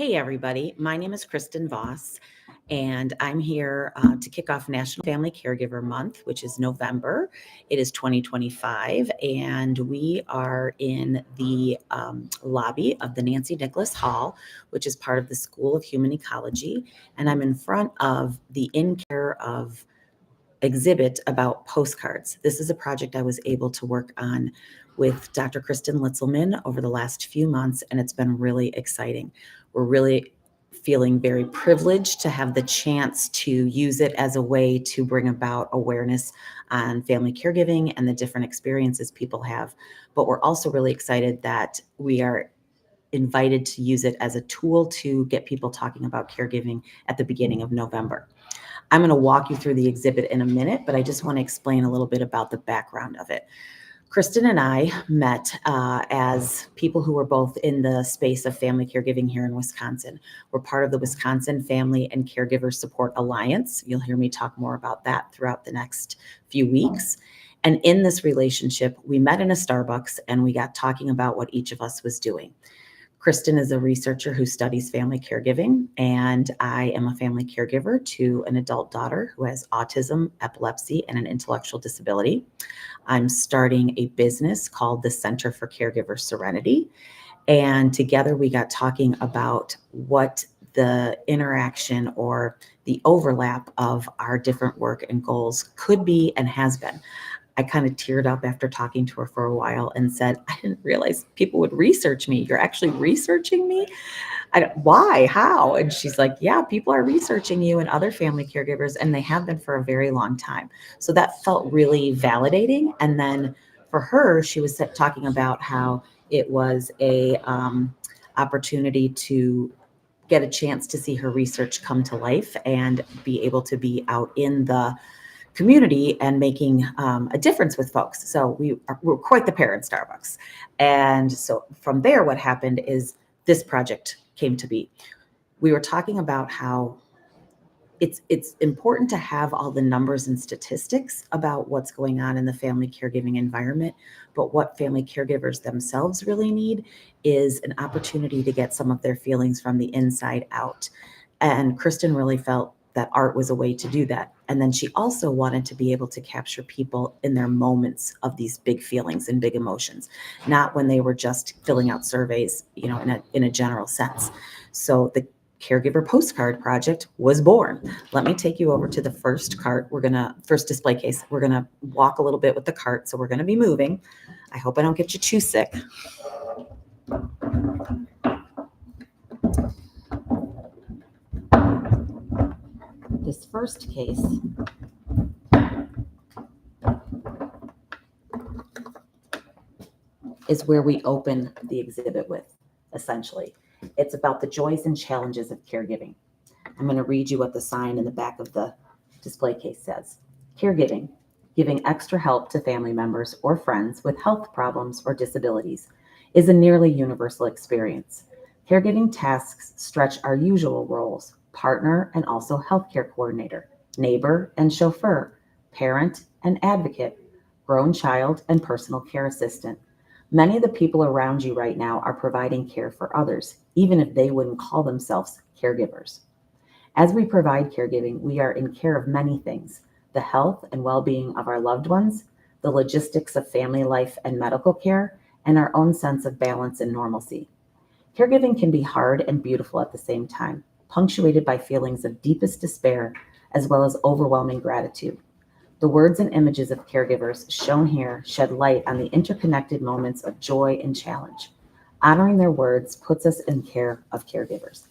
Hey, everybody. My name is Kristen Voss, and I'm here to kick off National Family Caregiver Month, which is November. It is 2025, and we are in the lobby of the Nancy Nicholas Hall, which is part of the School of Human Ecology. And I'm in front of the In Care of exhibit about postcards. This is a project I was able to work on with Dr. Kristen Litzelman over the last few months, and it's been really exciting. We're really feeling very privileged to have the chance to use it as a way to bring about awareness on family caregiving and the different experiences people have. But we're also really excited that we are invited to use it as a tool to get people talking about caregiving at the beginning of November. I'm going to walk you through the exhibit in a minute, but I just want to explain a little bit about the background of it. Kristen and I met as people who were both in the space of family caregiving here in Wisconsin. We're part of the Wisconsin Family and Caregiver Support Alliance. You'll hear me talk more about that throughout the next few weeks. And in this relationship, we met in a Starbucks and we got talking about what each of us was doing. Kristen is a researcher who studies family caregiving, and I am a family caregiver to an adult daughter who has autism, epilepsy, and an intellectual disability. I'm starting a business called the Center for Caregiver Serenity, and together we got talking about what the interaction or the overlap of our different work and goals could be and has been. I kind of teared up after talking to her for a while and said, I didn't realize people would research me. You're actually researching me? Why? How? And she's like, yeah, people are researching you and other family caregivers, and they have been for a very long time. So that felt really validating. And then for her, she was talking about how it was a opportunity to get a chance to see her research come to life and be able to be out in the community and making a difference with folks. So we're quite the pair in Starbucks. And so from there, what happened is this project came to be. We were talking about how it's important to have all the numbers and statistics about what's going on in the family caregiving environment, but what family caregivers themselves really need is an opportunity to get some of their feelings from the inside out. And Kristen really felt that art was a way to do that. And then she also wanted to be able to capture people in their moments of these big feelings and big emotions, not when they were just filling out surveys, in a general sense. So the Caregiver Postcard project was born. Let me take you over to the first display case. We're gonna walk a little bit with the cart, so we're gonna be moving. I hope I don't get you too sick. This first case is where we open the exhibit with, essentially. It's about the joys and challenges of caregiving. I'm going to read you what the sign in the back of the display case says. Caregiving, giving extra help to family members or friends with health problems or disabilities, is a nearly universal experience. Caregiving tasks stretch our usual roles: partner and also healthcare coordinator, neighbor and chauffeur, parent and advocate, grown child and personal care assistant. Many of the people around you right now are providing care for others, even if they wouldn't call themselves caregivers. As we provide caregiving, we are in care of many things: the health and well-being of our loved ones, the logistics of family life and medical care, and our own sense of balance and normalcy. Caregiving can be hard and beautiful at the same time, punctuated by feelings of deepest despair as well as overwhelming gratitude. The words and images of caregivers shown here shed light on the interconnected moments of joy and challenge. Honoring their words puts us in care of caregivers.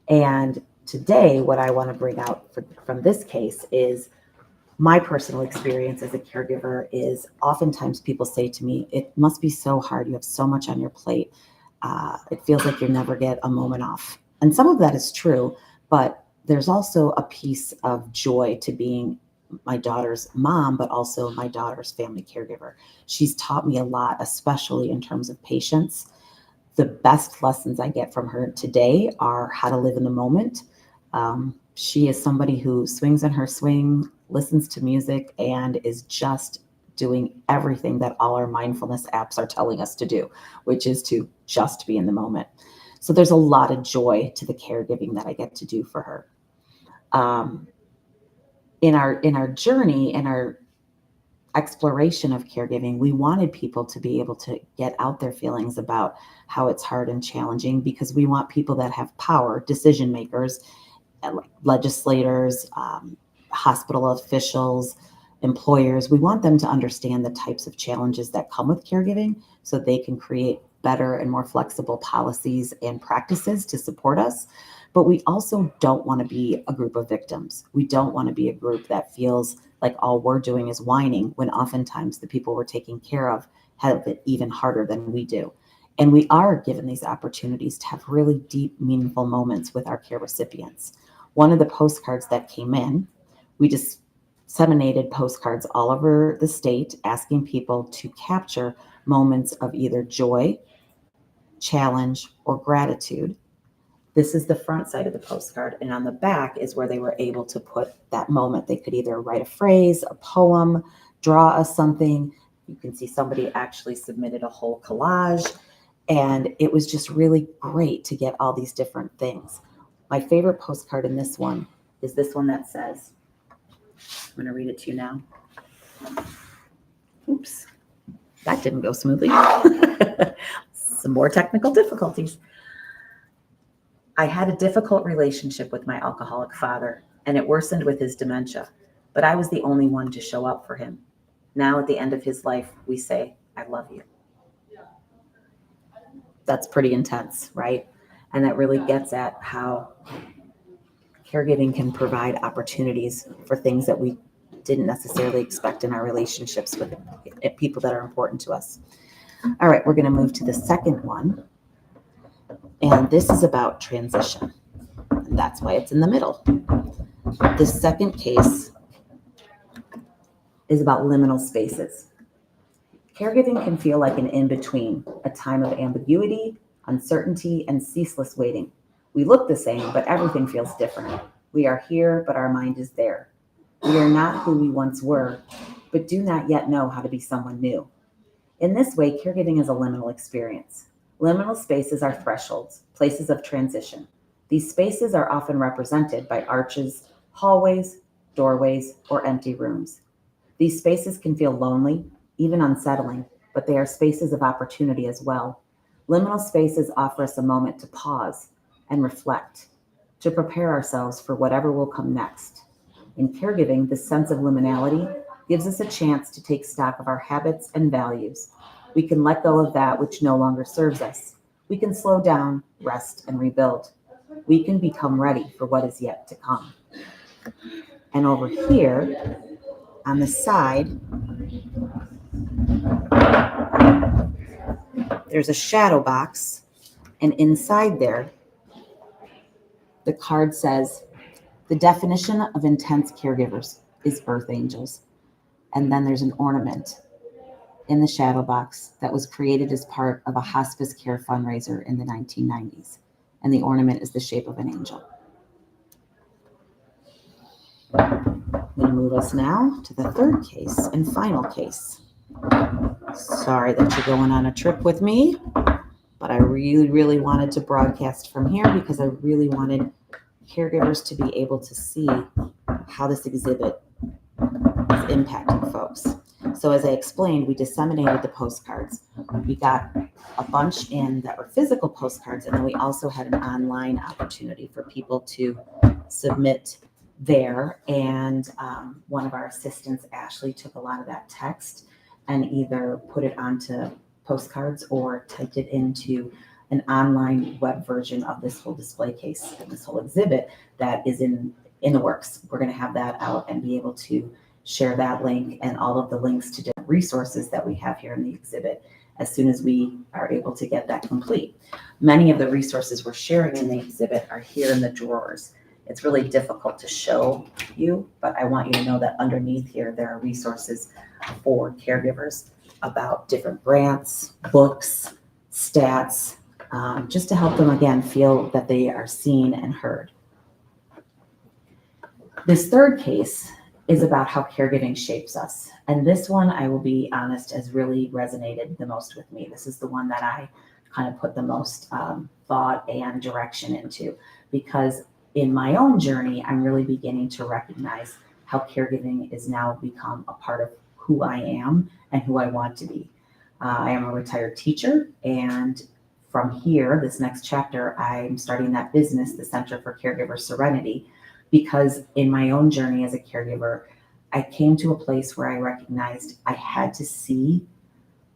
And today, what I want to bring out from this case is my personal experience as a caregiver. Is oftentimes people say to me, it must be so hard. You have so much on your plate. It feels like you never get a moment off. And some of that is true, but there's also a piece of joy to being my daughter's mom, but also my daughter's family caregiver. She's taught me a lot, especially in terms of patience. The best lessons I get from her today are how to live in the moment. She is somebody who swings in her swing, listens to music, and is just doing everything that all our mindfulness apps are telling us to do, which is to just be in the moment. So there's a lot of joy to the caregiving that I get to do for her. In our journey, in our exploration of caregiving, we wanted people to be able to get out their feelings about how it's hard and challenging, because we want people that have power, decision makers, legislators, hospital officials, employers. We want them to understand the types of challenges that come with caregiving so they can create better and more flexible policies and practices to support us. But we also don't want to be a group of victims. We don't want to be a group that feels like all we're doing is whining, when oftentimes the people we're taking care of have it even harder than we do. And we are given these opportunities to have really deep, meaningful moments with our care recipients. One of the postcards that came in, we disseminated postcards all over the state asking people to capture moments of either joy, challenge, or gratitude. This is the front side of the postcard, and on the back is where they were able to put that moment. They could either write a phrase, a poem, draw us something. You can see somebody actually submitted a whole collage, and it was just really great to get all these different things. My favorite postcard in this one is this one that says, I'm going to read it to you now. Oops, that didn't go smoothly. Some more technical difficulties. I had a difficult relationship with my alcoholic father, and it worsened with his dementia, but I was the only one to show up for him. Now at the end of his life, we say, I love you. That's pretty intense, right? And that really gets at how caregiving can provide opportunities for things that we didn't necessarily expect in our relationships with people that are important to us. All right, we're going to move to the second one. And this is about transition. And that's why it's in the middle. The second case is about liminal spaces. Caregiving can feel like an in-between, a time of ambiguity, uncertainty, and ceaseless waiting. We look the same, but everything feels different. We are here, but our mind is there. We are not who we once were, but do not yet know how to be someone new. In this way, caregiving is a liminal experience. Liminal spaces are thresholds, places of transition. These spaces are often represented by arches, hallways, doorways, or empty rooms. These spaces can feel lonely, even unsettling, but they are spaces of opportunity as well. Liminal spaces offer us a moment to pause and reflect, to prepare ourselves for whatever will come next. In caregiving, this sense of liminality gives us a chance to take stock of our habits and values. We can let go of that which no longer serves us. We can slow down, rest, and rebuild. We can become ready for what is yet to come. And over here, on the side, there's a shadow box, and inside there, the card says, the definition of intense caregivers is earth angels. And then there's an ornament in the shadow box that was created as part of a hospice care fundraiser in the 1990s. And the ornament is the shape of an angel. I'm going to move us now to the third case and final case. Sorry that you're going on a trip with me, but I really, really wanted to broadcast from here because I really wanted caregivers to be able to see how this exhibit is impacting folks. So as I explained, we disseminated the postcards. We got a bunch in that were physical postcards, and then we also had an online opportunity for people to submit there. And one of our assistants, Ashley, took a lot of that text and either put it onto postcards or typed it into an online web version of this whole display case and this whole exhibit that is in the works. We're going to have that out and be able to share that link and all of the links to different resources that we have here in the exhibit as soon as we are able to get that complete. Many of the resources we're sharing in the exhibit are here in the drawers. It's really difficult to show you, but I want you to know that underneath here, there are resources for caregivers about different grants, books, stats, just to help them, again, feel that they are seen and heard. This third case is about how caregiving shapes us. And this one, I will be honest, has really resonated the most with me. This is the one that I kind of put the most thought and direction into, because in my own journey, I'm really beginning to recognize how caregiving is now become a part of who I am and who I want to be. I am a retired teacher, and from here, this next chapter, I'm starting that business, the Center for Caregiver Serenity, because in my own journey as a caregiver, I came to a place where I recognized I had to see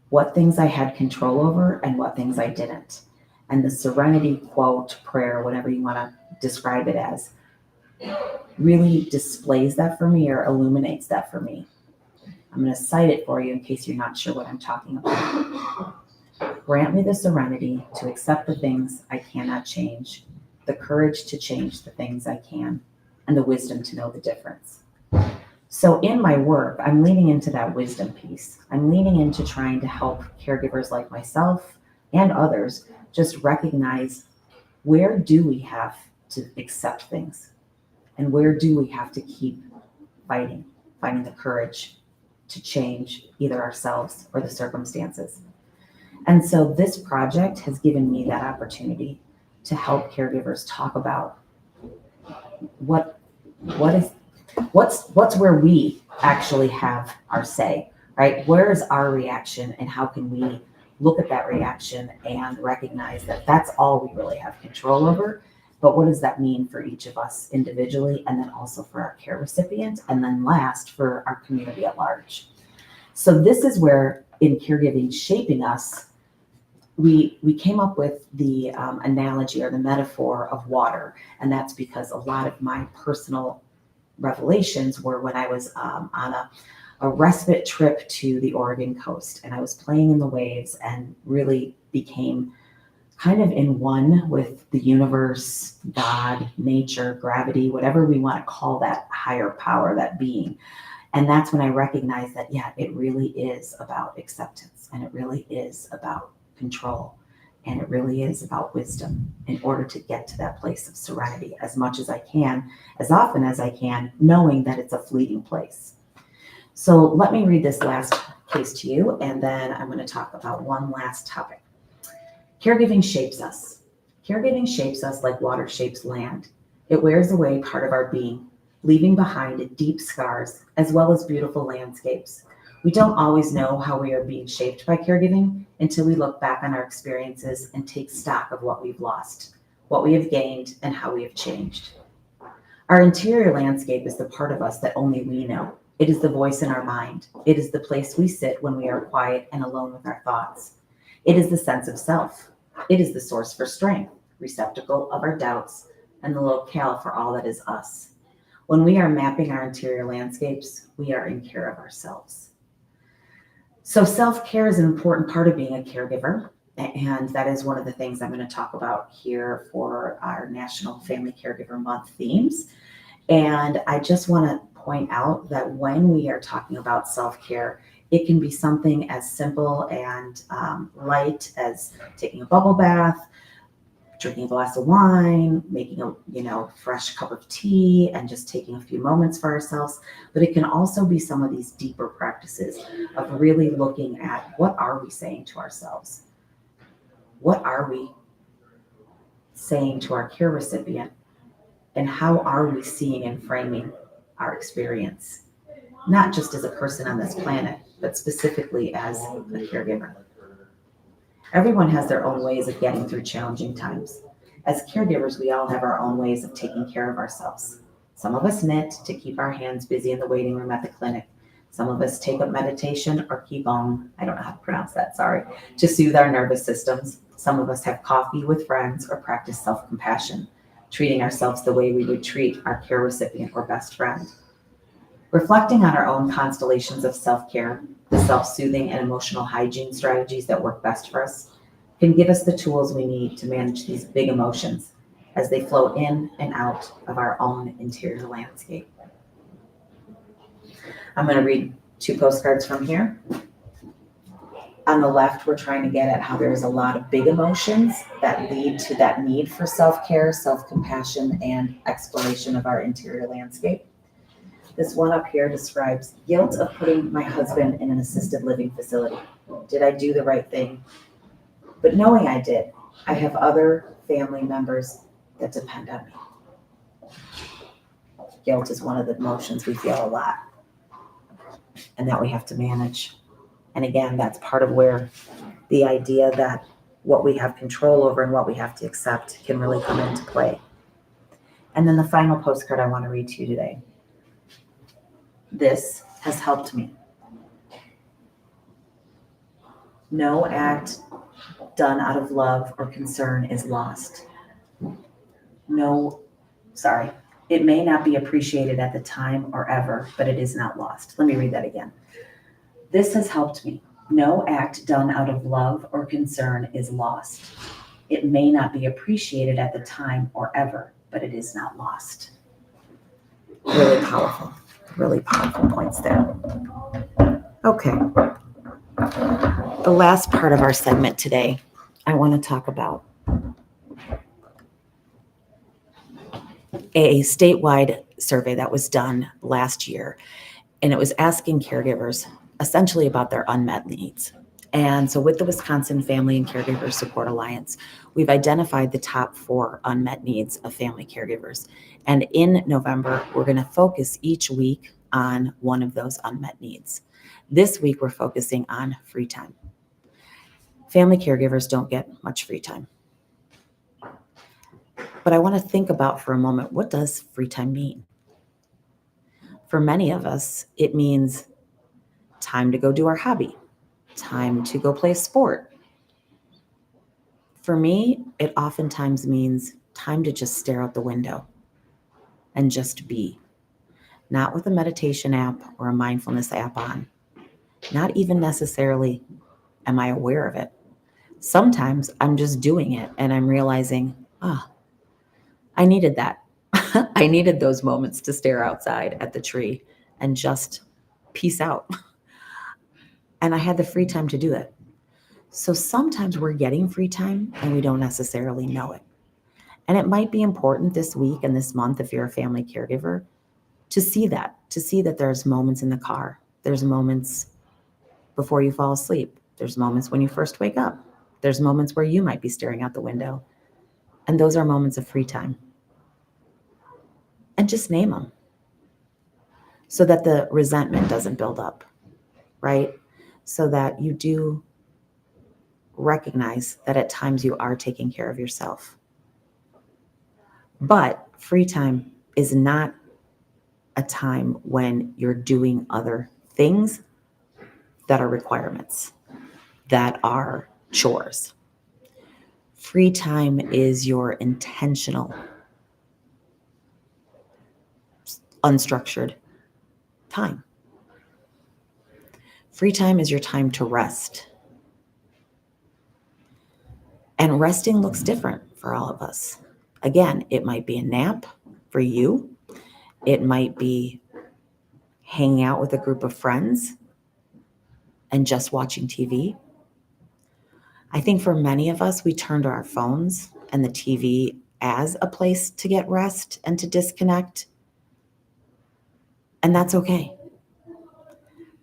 what things I had control over and what things I didn't. And the serenity quote, prayer, whatever you want to describe it as, really displays that for me or illuminates that for me. I'm going to cite it for you in case you're not sure what I'm talking about. Grant me the serenity to accept the things I cannot change, the courage to change the things I can, and the wisdom to know the difference. So in my work, I'm leaning into that wisdom piece. I'm leaning into trying to help caregivers like myself and others just recognize, where do we have to accept things? And where do we have to keep finding the courage to change either ourselves or the circumstances? And so this project has given me that opportunity to help caregivers talk about what's where we actually have our say, right? Where is our reaction, and how can we look at that reaction and recognize that that's all we really have control over? But what does that mean for each of us individually, and then also for our care recipient, and then last for our community at large? So this is where, in caregiving shaping us, we came up with the analogy or the metaphor of water. And that's because a lot of my personal revelations were when I was on a respite trip to the Oregon coast, and I was playing in the waves and really became kind of in one with the universe, God, nature, gravity, whatever we want to call that higher power, that being. And that's when I recognized that, yeah, it really is about acceptance, and it really is about control, and it really is about wisdom, in order to get to that place of serenity as much as I can, as often as I can, knowing that it's a fleeting place. So let me read this last case to you, and then I'm going to talk about one last topic. Caregiving shapes us. Caregiving shapes us like water shapes land. It wears away part of our being, leaving behind deep scars as well as beautiful landscapes. We don't always know how we are being shaped by caregiving until we look back on our experiences and take stock of what we've lost, what we have gained, and how we have changed. Our interior landscape is the part of us that only we know. It is the voice in our mind. It is the place we sit when we are quiet and alone with our thoughts. It is the sense of self. It is the source for strength, receptacle of our doubts, and the locale for all that is us. When we are mapping our interior landscapes, we are in care of ourselves. So self-care is an important part of being a caregiver, and that is one of the things I'm going to talk about here for our National Family Caregiver Month themes. And I just want to point out that when we are talking about self-care, it can be something as simple and light as taking a bubble bath, drinking a glass of wine, making a fresh cup of tea, and just taking a few moments for ourselves. But it can also be some of these deeper practices of really looking at, what are we saying to ourselves? What are we saying to our care recipient? And how are we seeing and framing our experience? Not just as a person on this planet, but specifically as a caregiver. Everyone has their own ways of getting through challenging times. As caregivers, we all have our own ways of taking care of ourselves. Some of us knit to keep our hands busy in the waiting room at the clinic. Some of us take up meditation or qigong, I don't know how to pronounce that, sorry, to soothe our nervous systems. Some of us have coffee with friends or practice self-compassion, treating ourselves the way we would treat our care recipient or best friend. Reflecting on our own constellations of self-care, the self-soothing and emotional hygiene strategies that work best for us, can give us the tools we need to manage these big emotions as they flow in and out of our own interior landscape. I'm going to read 2 postcards from here. On the left, we're trying to get at how there's a lot of big emotions that lead to that need for self-care, self-compassion, and exploration of our interior landscape. This one up here describes guilt of putting my husband in an assisted living facility. Did I do the right thing? But knowing I did, I have other family members that depend on me. Guilt is one of the emotions we feel a lot and that we have to manage. And again, that's part of where the idea that what we have control over and what we have to accept can really come into play. And then the final postcard I want to read to you today. This has helped me. No act done out of love or concern is lost. It may not be appreciated at the time or ever, but it is not lost. Let me read that again. This has helped me. No act done out of love or concern is lost. It may not be appreciated at the time or ever, but it is not lost. Really powerful points there. Okay. The last part of our segment today, I want to talk about a statewide survey that was done last year, and it was asking caregivers essentially about their unmet needs. And so with the Wisconsin Family and Caregiver Support Alliance, we've identified the top 4 unmet needs of family caregivers. And in November, we're going to focus each week on one of those unmet needs. This week, we're focusing on free time. Family caregivers don't get much free time. But I want to think about for a moment, what does free time mean? For many of us, it means time to go do our hobby, time to go play a sport. For me, it oftentimes means time to just stare out the window and just be. Not with a meditation app or a mindfulness app on. Not even necessarily am I aware of it. Sometimes I'm just doing it and I'm realizing, I needed that. I needed those moments to stare outside at the tree and just peace out. And I had the free time to do it. So sometimes we're getting free time and we don't necessarily know it. And it might be important this week and this month, if you're a family caregiver, to see that there's moments in the car. There's moments before you fall asleep. There's moments when you first wake up. There's moments where you might be staring out the window. And those are moments of free time. And just name them so that the resentment doesn't build up, right? So that you do recognize that at times you are taking care of yourself. But free time is not a time when you're doing other things that are requirements, that are chores. Free time is your intentional, unstructured time. Free time is your time to rest. And resting looks different for all of us. Again, it might be a nap for you. It might be hanging out with a group of friends and just watching TV. I think for many of us, we turn to our phones and the TV as a place to get rest and to disconnect. And that's okay.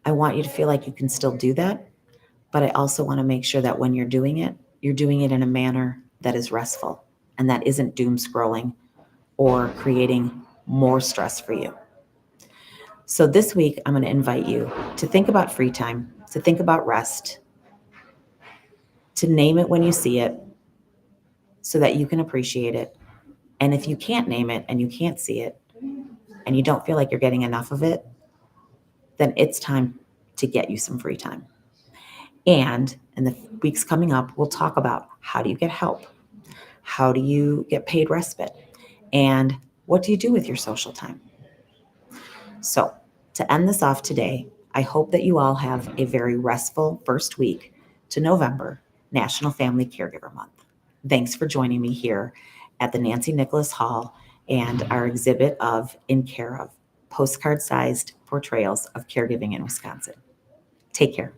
I want you to feel like you can still do that, but I also want to make sure that when you're doing it in a manner that is restful and that isn't doom scrolling or creating more stress for you. So this week, I'm going to invite you to think about free time, to think about rest, to name it when you see it so that you can appreciate it. And if you can't name it and you can't see it and you don't feel like you're getting enough of it, then it's time to get you some free time. And in the weeks coming up, we'll talk about how do you get help? How do you get paid respite? And what do you do with your social time? So to end this off today, I hope that you all have a very restful first week to November, National Family Caregiver Month. Thanks for joining me here at the Nancy Nicholas Hall and our exhibit of In Care Of, postcard-sized portrayals of caregiving in Wisconsin. Take care.